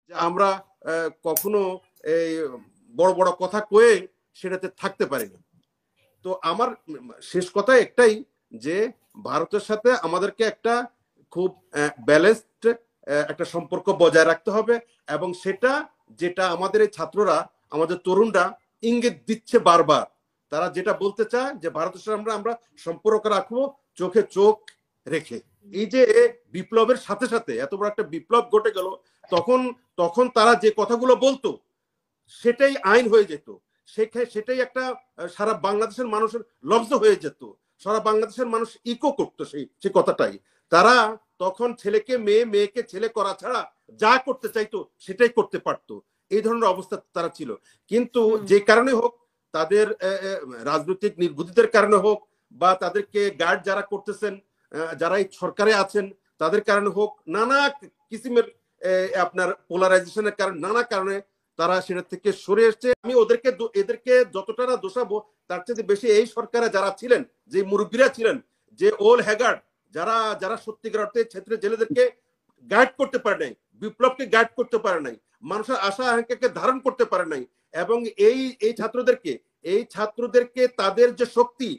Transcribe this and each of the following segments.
যে আমরা কখনো এই বড় বড় কথা কয়ে সেটাতে থাকতে পারিনি। তো আমার শেষ কথা একটাই, যে ভারতের সাথে আমাদেরকে একটা খুব ব্যালেন্সড একটা সম্পর্ক বজায় রাখতে হবে, এবং সেটা যেটা আমাদের এই ছাত্ররা, আমাদের তরুণরা ইঙ্গিত দিচ্ছে বারবার, তারা যেটা বলতে চায় যে ভারতের সাথে আমরা আমরা সম্পর্ক রাখবো চোখে চোখ রেখে। এই যে বিপ্লবের সাথে সাথে এত বড় একটা বিপ্লব ঘটে গেল, তখন তখন তারা যে কথাগুলো বলতো সেটাই আইন হয়ে যেত, সেটাই একটা সারা বাংলাদেশের মানুষের লব্ধ হয়ে যেত, সারা বাংলাদেশের মানুষ ইকো করতো সেই কথাটাই। তারা তখন ছেলেকে মেয়ে, মেয়েকে ছেলে করা ছাড়া যা করতে চাইতো সেটাই করতে পারতো, এই ধরনের অবস্থা তারা ছিল। কিন্তু যে কারণে হোক, তাদের রাজনৈতিক নির্বুদ্ধিতার কারণে হোক, বা তাদেরকে গার্ড যারা করতেছেন, যারা এই সরকারে আছেন তাদের কারণে হোক, নানা কিসিমের আপনার পোলারাইজেশনের কারণে, নানা কারণে তারা সেটা থেকে সরে এসছে। আমি এদেরকে যতটা না দোষাবো, তার চেয়ে বেশি এই সরকারে যারা ছিলেন, যে মুরব্বীরা ছিলেন, যে ওল হ্যাগার্ড, যারা যারা সত্যিকার অর্থে ছেত্রে জেলেদেরকে গাইড করতে পারে নাই, বিপ্লবকে গাইড করতে পারে নাই, মানুষের আশা আকাঙ্ক্ষাকে ধারণ করতে পারে নাই, এবং এই ছাত্রদেরকে তাদের যে শক্তি,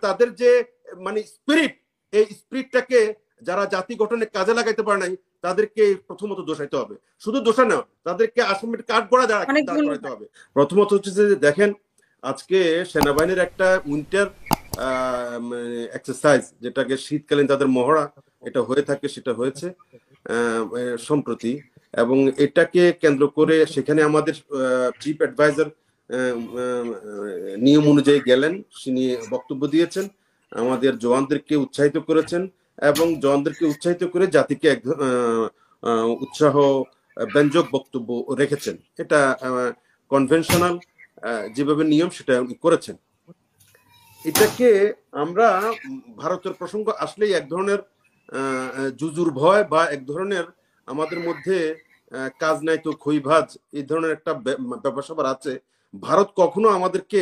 তাদের যে মানে স্পিরিট, এই স্পিরিটটাকে যারা জাতি গঠনে কাজে লাগাইতে পারে নাই, তাদেরকে প্রথমত দোষাইতে হবে। শুধু দোষা না, তাদেরকে আসামির কাঠ গড়া দাঁড় করাইতে হবে। প্রথমত হচ্ছে যে দেখেন, আজকে সেনাবাহিনীর একটা উইন্টার এক্সারসাইজ, যেটাকে শীতকালীন তাদের মহড়া এটা হয়ে থাকে, সেটা হয়েছে সম্প্রতি, এবং এটাকে কেন্দ্র করে সেখানে আমাদের চিফ অ্যাডভাইজার নিয়ম অনুযায়ী গেলেন, তিনি বক্তব্য দিয়েছেন, আমাদের জওয়ানদেরকে উৎসাহিত করেছেন, এবং জওয়ানদেরকে উৎসাহিত করে জাতিকে এক উৎসাহ ব্যঞ্জক বক্তব্য রেখেছেন। এটা কনভেনশনাল যেভাবে নিয়ম সেটা উনি করেছেন। এটাকে আমরা ভারতের প্রসঙ্গ আসলেই এক ধরনের জুজুর ভয়, বা এক ধরনের আমাদের মধ্যে কাজ নাই তো খই ভাজ, এই ধরনের একটা ব্যাপার আছে। ভারত কখনো আমাদেরকে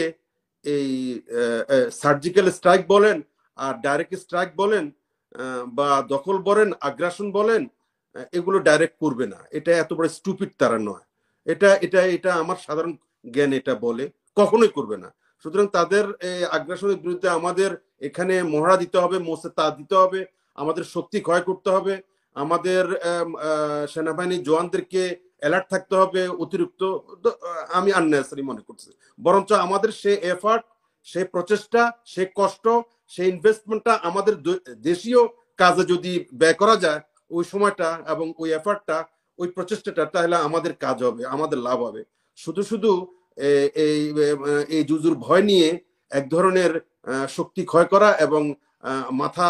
এই সার্জিক্যাল স্ট্রাইক বলেন, আর ডাইরেক্ট স্ট্রাইক বলেন, বা দখল বলেন, আগ্রাসন বলেন, এগুলো ডাইরেক্ট করবে না। এটা এত বড় স্টুপিড তারা নয়। এটা এটা এটা আমার সাধারণ জ্ঞান এটা বলে কখনোই করবে না। সুতরাং তাদের আগ্রাসনের বিরুদ্ধে আমাদের এখানে মহড়া দিতে হবে, মোসেতা দিতে হবে, আমাদের শক্তি ক্ষয় করতে হবে, আমাদের সেনাবাহিনী জওয়ানদেরকে অ্যালার্ট থাকতে হবে। অতিরিক্ত আমি আননেসারি মনে করছি, বরঞ্চ আমাদের সে এফার্ট, সে প্রচেষ্টা, সে কষ্ট, সেই ইনভেস্টমেন্টটা আমাদের দেশীয় কাজে যদি ব্যয় করা যায় ওই সময়টা এবং ওই এফার্টটা, ওই প্রচেষ্টাটা, তাহলে আমাদের কাজ হবে, আমাদের লাভ হবে। শুধু শুধু এই জুজুর ভয় নিয়ে এক ধরনের শক্তি ক্ষয় করা এবং মাথা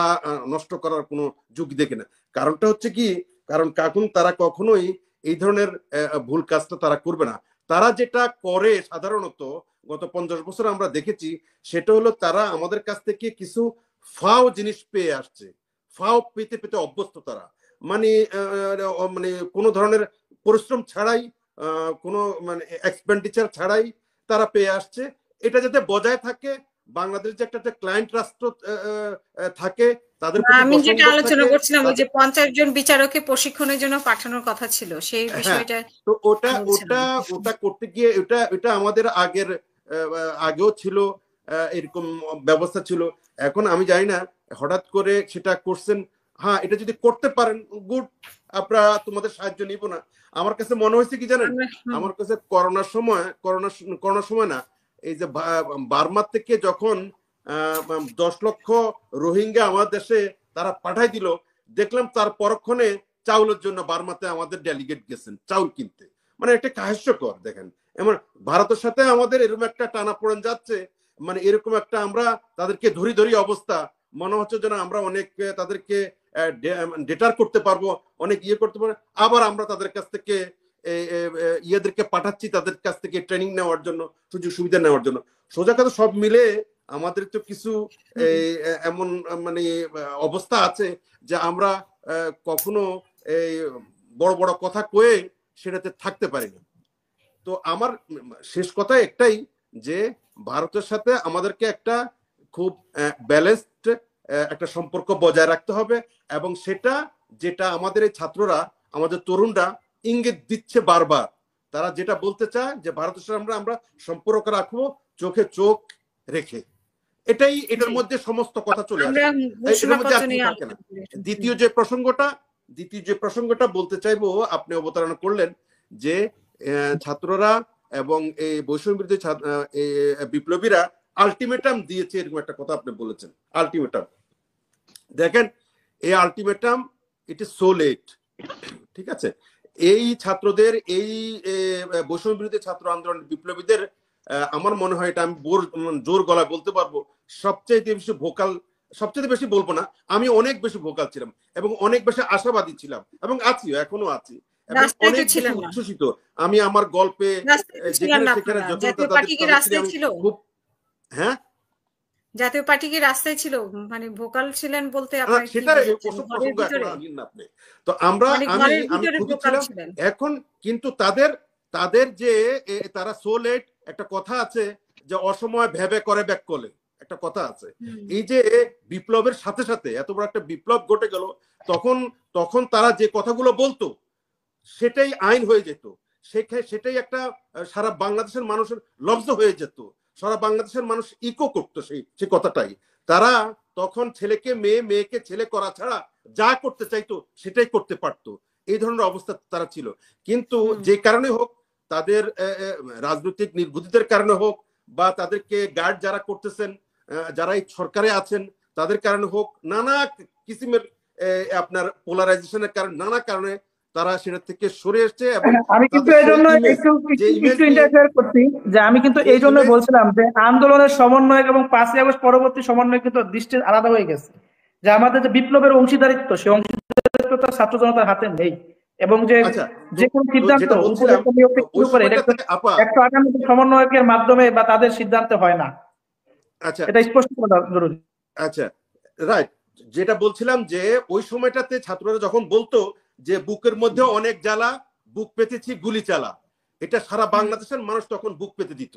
নষ্ট করার কোনো যুক্তি দেখে না। কারণটা হচ্ছে কি, কারণ তারা কখনোই এই ধরনের ভুল কাজটা তারা করবে না। তারা যেটা করে সাধারণত গত 50 বছর আমরা দেখেছি, সেটা হলো তারা আমাদের কাছ থেকে কিছু ফাও জিনিস পেয়ে আসছে, ফাও পেতে পেতে অভ্যস্ত তারা। মানে মানে কোনো ধরনের পরিশ্রম ছাড়াই, কোনো মানে এক্সপেন্ডিচার ছাড়াই তারা পেয়ে আসছে। এটা যাতে বজায় থাকে, বাংলাদেশ যে একটা ক্লায়েন্ট রাষ্ট্র থাকে, তাদের আমি যেটা আলোচনা করছিলাম ওই যে 50 জন বিচারককে প্রশিক্ষণের জন্য পাঠানোর কথা ছিল, সেই বিষয়টা। তো ওটা করতে গিয়ে এটা আমাদের আগেও ছিল, এরকম ব্যবস্থা ছিল। এখন আমি জানি না হঠাৎ করে সেটা করছেন। হ্যাঁ, এটা যদি করতে পারেন গুড, আমরা তোমাদের সাহায্য নিব না। আমার কাছে মনে হয়েছে কি জানেন, আমার কাছে করোনার সময় না, এই যে বার্মার থেকে যখন 10 লক্ষ রোহিঙ্গা আমার দেশে তারা পাঠাই দিল, দেখলাম তার পরক্ষণে চাউলের জন্য বার্মাতে আমাদের ডেলিগেট গেছেন চাউল কিনতে। মানে একটা হাস্যকর। দেখেন, এমন ভারতের সাথে আমাদের এরকম একটা টানাপোড়েন যাচ্ছে, মানে এরকম একটা আমরা তাদেরকে ধরি অবস্থা, মনে হচ্ছে যেন আমরা অনেক তাদেরকে ডেটার করতে পারবো, অনেক করতে পারবো। আবার আমরা তাদের কাছ থেকে ইয়েদেরকে পাঠাচ্ছি, তাদের কাছ থেকে ট্রেনিং নেওয়ার জন্য, সুযোগ সুবিধা নেওয়ার জন্য। সোজা কথা সব মিলে আমাদের তো কিছু এমন মানে অবস্থা আছে যে আমরা কখনো এই বড় বড় কথা কয়ে সেটাতে থাকতে পারি না। তো আমার শেষ কথা একটাই, যে ভারতের সাথে আমাদেরকে একটা খুব ব্যালেন্সড একটা সম্পর্ক বজায় রাখতে হবে, এবং সেটা যেটা আমাদের এই ছাত্ররা, আমাদের তরুণরা ইঙ্গিত দিচ্ছে বারবার। তারা যেটা বলতে চায় যে ভারতের সঙ্গে আমরা সম্পর্ক রাখবো চোখে চোখ রেখে, এটার মধ্যে সমস্ত কথা চলে আসে, এটার মধ্যে আর কিছু থাকে না। দ্বিতীয় যে প্রসঙ্গটা বলতে চাইবো, আপনি অবতারণা করলেন যে ছাত্ররা এবং এই বৈষম্য বিরোধী বিপ্লবীরা আলটিমেটাম দিয়েছে, এরকম একটা কথা আপনি বলেছেন। আলটিমেটাম, দেখেন এই ultimatum it is so late, ঠিক আছে? এই ছাত্রদের, এই বৈষম্য বিরোধী ছাত্র আন্দোলন বিপ্লবীদের, আমার মনে হয় এটা আমি জোর গলায় বলতে পারবো, সবচেয়ে বেশি ভোকাল, সবচেয়ে বেশি বলবো না, আমি অনেক বেশি ভোকাল ছিলাম এবং অনেক বেশি আশাবাদী ছিলাম এবং আছি, এখনো আছি, এবং অনেক বেশি উচ্ছ্বসিত। আমি আমার গল্পে যেখানে সেখানে খুব, হ্যাঁ, জাতীয় পার্টি কি রাস্তায় ছিল, মানে ভোকাল ছিলেন বলতে সেটা আপনি তো আমরা আমি খুবই ছিলাম এখন, কিন্তু তাদের যে তারা সো লেট, একটা কথা আছে যে অসময় ভেবে করে ব্যাক করলে, একটা কথা আছে। এই যে বিপ্লবের সাথে সাথে এত বড় একটা বিপ্লব ঘটে গেল, তখন তারা যে কথাগুলো বলতো সেটাই আইন হয়ে যেত, সেটাই একটা সারা বাংলাদেশের মানুষের লব্ধ হয়ে যেত, সারা বাংলাদেশের মানুষ ইকো করতো সেই কথাটাই। তারা তখন ছেলেকে মেয়ে, মেয়েকে ছেলে করা ছাড়া যা করতে চাইতো সেটাই করতে পারতো, এই ধরনের অবস্থা তারা ছিল। কিন্তু যে কারণে হোক, তাদের রাজনৈতিক নির্বুদ্ধিতার কারণে হোক, বা তাদেরকে গার্ড যারা করতেছেন, যারা এই সরকারে আছেন তাদের কারণে হোক, নানা কিসিমের আপনার পোলারাইজেশনের কারণে, নানা কারণে তারা সেটা থেকে সরে এসছে। এবং আমি কিন্তু এই জন্য একটু ইন্টারফেয়ার করছি, যে আমি কিন্তু এই জন্য বলছিলাম যে আন্দোলনের সমন্বয়ক এবং 5ই আগস্ট পরবর্তী সমন্বয় কিন্তু দৃষ্টি আলাদা হয়ে গেছে, যে আমাদের যে বিপ্লবের অংশীদারিত্ব, সেই অংশীদারিত্ব ছাত্র জনতার হাতে নেই, এবং যে কোনো সিদ্ধান্ত সমন্বয়কের মাধ্যমে বা তাদের সিদ্ধান্তে হয় না। আচ্ছা, এটা স্পষ্ট করা জরুরি। আচ্ছা, রাইট। যেটা বলছিলাম যে ওই সময়টাতে ছাত্ররা যখন বলতো যে বুকের মধ্যে অনেক জ্বালা, বুক পেতেছি গুলি চালা, এটা সারা বাংলাদেশের মানুষ তখন বুক পেতে দিত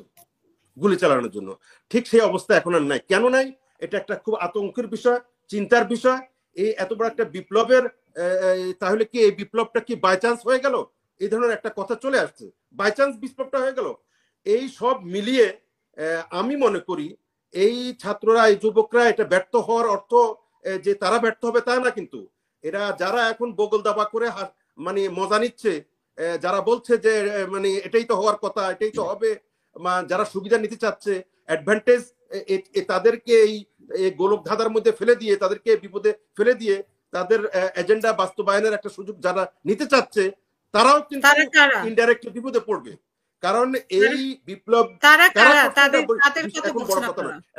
গুলি চালানোর জন্য। ঠিক সেই অবস্থা এখন আর নাই। কেন নাই? এটা একটা খুব আতঙ্কের বিষয়, চিন্তার বিষয়। এই এত বড় একটা বিপ্লবের, তাহলে কি এই বিপ্লবটা কি বাই চান্স হয়ে গেল? এই ধরনের একটা কথা চলে আসছে, বাই চান্স বিপ্লবটা হয়ে গেল। এই সব মিলিয়ে আমি মনে করি এই ছাত্ররা, এই যুবকরা, এটা ব্যর্থ হওয়ার অর্থ যে তারা ব্যর্থ হবে তা না, কিন্তু এরা যারা এখন বগল দাবা করে মানে মজা নিচ্ছে, যারা বলছে যে মানে এটাই তো হওয়ার কথা, এটাই তো হবে, যারা সুবিধা নিতে চাচ্ছে, অ্যাডভান্টেজ, তাদেরকে এই গোলক ধাঁধার মধ্যে ফেলে দিয়ে, তাদেরকে বিপদে ফেলে দিয়ে তাদের এজেন্ডা বাস্তবায়নের একটা সুযোগ যারা নিতে চাচ্ছে, তারাও কিন্তু ইনডাইরেক্টলি বিপদে পড়বে। কারণ এই বিপ্লব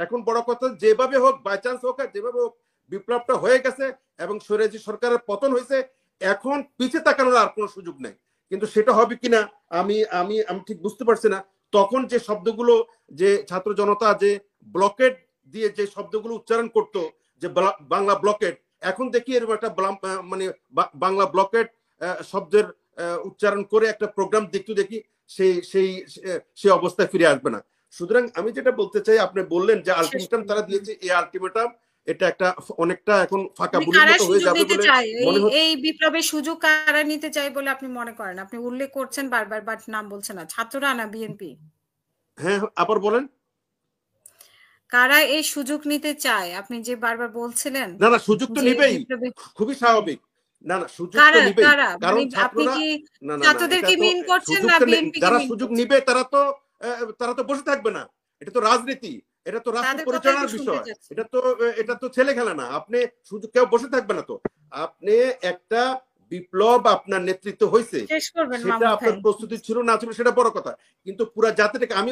এখন বড় কথা, যেভাবে হোক, বাই চান্স হোক আর যেভাবে হোক, বিপ্লবটা হয়ে গেছে এবং স্বৈরাজী সরকারের পতন হয়েছে। এখন পিছে তাকানোর আর কোনো সুযোগ নেই। কিন্তু সেটা হবে কিনা আমি আমি আমি ঠিক বুঝতে পারছি না। তখন যে শব্দগুলো, যে ছাত্র জনতা যে ব্লকেট দিয়ে যে শব্দগুলো উচ্চারণ করতো, যে বাংলা ব্লকেট, এখন দেখি এরকম একটা মানে বাংলা ব্লকেট শব্দের উচ্চারণ করে একটা প্রোগ্রাম দেখি সেই অবস্থায় ফিরে আসবে না। সুতরাং আমি যেটা বলতে চাই, আপনি বললেন যে আলটিমেটাম তারা দিয়েছে, এই আলটিমেটাম এটা একটা অনেকটা এখন ফাঁকা বুড়ির মতো হয়ে যাবে বলে মনে হচ্ছে। এই বিপ্লবের সুযোগ কারা নিতে চাই বলে আপনি মনে করেন? আপনি উল্লেখ করছেন বারবার, বাট নাম বলছেন না। ছাত্ররা না বিএনপি? হ্যাঁ, আবার বলেন, কারা এই সুযোগ নিতে চায়? আপনি যে বারবার বলছিলেন। না সুযোগ তো নিবেই, খুবই স্বাভাবিক। না সুযোগ তো নিবেই, কারণ ছাত্ররা, ছাত্রদেরকে মিন করছেন না বিএনপি? যারা সুযোগ নিবে তারা তো বসে থাকবে না। এটা তো রাজনীতি, এটা তো রাষ্ট্র পরিচালনার বিষয়, এটা তো ছেলে খেলা না। আপনি শুধু কেউ বসে থাকবে না। তো আপনি একটা বিপ্লব, আপনার নেতৃত্ব হয়েছে, সেটা আপনার প্রস্তুতি ছিল না ছিল সেটা বড় কথা, কিন্তু পুরা জাতিটাকে, আমি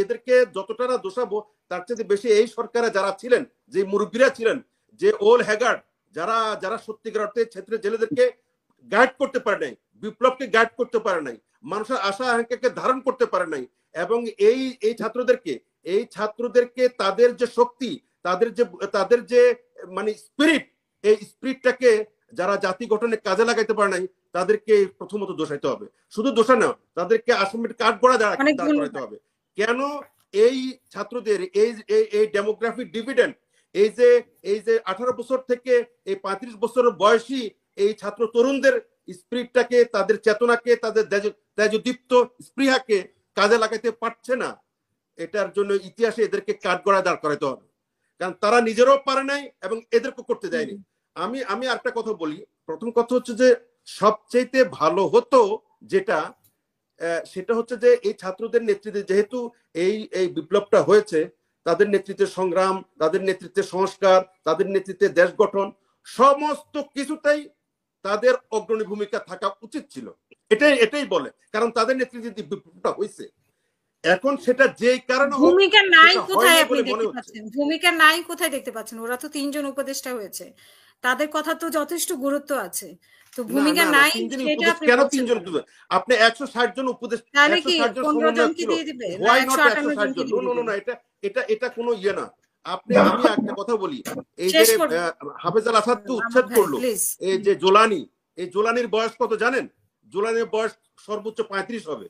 এদেরকে যতটা না দোষাবো তার চেয়ে বেশি এই সরকারে যারা ছিলেন, যে মুরব্বীরা ছিলেন, যে ওল হ্যাগার্ড, যারা সত্যিকার অর্থে ক্ষেত্রে জেলেদেরকে গাইড করতে পারে নাই, বিপ্লবকে গাইড করতে পারে নাই, মানুষের আশা আকাঙ্ক্ষাকে ধারণ করতে পারে নাই। এবং এই ছাত্রদেরকে তাদের যে শক্তি, তাদের যে মানে স্পিরিট, এই স্পিরিটটাকে যারা জাতি গঠনে কাজে লাগাইতে পারে নাই, তাদেরকে প্রথমত দোষাইতে হবে। শুধু দোষা না, তাদেরকে আসামির কাঠ গড়া দাঁড় করাইতে হবে। কেন এই ছাত্রদের এই ডেমোগ্রাফিক ডিভিডেন্ড, এই যে 18 বছর থেকে এই 35 বছর বয়সী এই ছাত্র তরুণদের স্পিরিটটাকে, তাদের চেতনাকে, তাদের তেজদীপ্ত স্পৃহাকে কাজে লাগাতে পারছে না, এটার জন্য ইতিহাসে এদেরকে কাঠগড়ায় দাঁড় করাতে হবে, কারণ তারা নিজেরাও পারে নাই এবং এদেরকে করতে দেয়নি। আমি আরেকটা কথা বলি। প্রথম কথা হচ্ছে যে সবচেয়ে ভালো হতো যেটা, সেটা হচ্ছে যে এই ছাত্রদের নেতৃত্বে যেহেতু এই বিপ্লবটা হয়েছে, তাদের নেতৃত্বে সংগ্রাম, তাদের নেতৃত্বে সংস্কার, তাদের নেতৃত্বে দেশ গঠন, সমস্ত কিছুটাই তাদের অগ্রণী ভূমিকা থাকা উচিত ছিল। এটাই বলে, কারণ তাদের নেতৃত্বে বিপ্লবটা হয়েছে। এখন সেটা যেই কারণে ভূমিকা নাই কোথায় আপনি দেখতে পাচ্ছেন? ভূমিকা নাই কোথায় দেখতে পাচ্ছেন? ওরা তো 3 জন উপদেষ্টা হয়েছে, তাদের কথা তো যথেষ্ট গুরুত্ব আছে। তো ভূমিকা নাই সেটা কেন 3 জন? আপনি 160 জন উপদেষ্টা, তাহলে কি 160 জন 15 সমন্বয়ক জনকে ছিল, দিয়ে দিবে না হোয়াই নট 158 160 জনকে জন? দিয়ে নো, দিবে? এটা কোনো ইয়ে না। আমি একটা কথা বলি, এই যে হাফেজ আল আসাদ তো উচ্ছেদ করলো, এই যে জোলানি, এই জোলানির বয়স কত জানেন? জোলানির বয়স সর্বোচ্চ 35 হবে,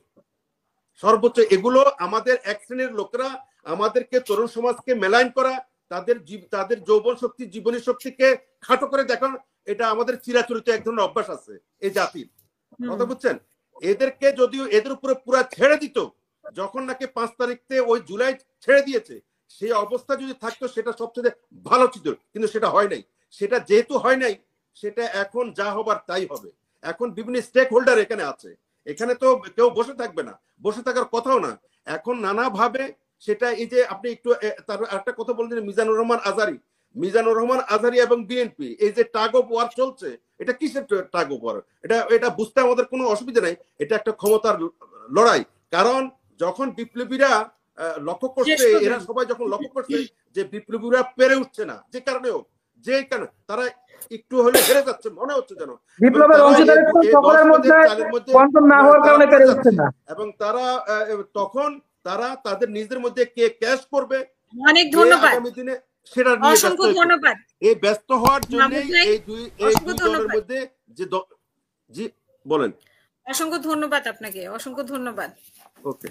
সর্বোচ্চ। এগুলো আমাদের এক শ্রেণীর লোকরা আমাদেরকে, তরুণ সমাজকে মেলাইন করা, তাদের যৌবন শক্তি, জীবনী শক্তিকে খাটো করে দেখান, এটা আমাদের চিরাচরিত এক ধরনের অভ্যাস আছে এই জাতির। কথা বুঝছেন? এদেরকে যদিও এদের উপরে পুরো ছেড়ে দিত, যখন নাকি 5 তারিখে ওই জুলাই ছেড়ে দিয়েছে, সেই অবস্থা যদি থাকতো সেটা সবচেয়ে ভালো ছিল, কিন্তু সেটা হয় নাই। সেটা যেহেতু হয় নাই, সেটা এখন যা হবার তাই হবে। এখন বিভিন্ন স্টেক হোল্ডার এখানে আছে, এখানে তো কেউ বসে থাকবে না, বসে থাকার কথাও না। এখন নানাভাবে সেটা, এই যে আপনি একটু তার একটা কথা বললেন, মিজানুর রহমান আজহারি এবং বিএনপি, এই যে টাগ অফ ওয়ার চলছে, এটা কিসের টাগ অফ ওয়ার? এটা বুঝতে আমাদের কোনো অসুবিধা নাই। এটা একটা ক্ষমতার লড়াই। কারণ যখন বিপ্লবীরা লক্ষ্য করছে, এরা সবাই যখন লক্ষ্য করছে যে বিপ্লবীরা পেরে উঠছে না, যে কারণে হোক, যে কারণে তারা একটু হলে হেরে যাচ্ছে মনে হচ্ছে যেন, বিপ্লবের অংশীদারিত্ব সকলের মধ্যে বন্টন না হওয়ার কারণে পেরে উঠছে না, এবং তারা তখন তাদের নিজেদের মধ্যে কে ক্যাশ করবে, অনেক ধন্যবাদ, আগামী দিনে সেটা নিয়ে অসংখ্য ধন্যবাদ। এই ব্যস্ত হওয়ার জন্য এই দুই দলের মধ্যে যে জি বলেন। অসংখ্য ধন্যবাদ আপনাকে, অসংখ্য ধন্যবাদ। ওকে।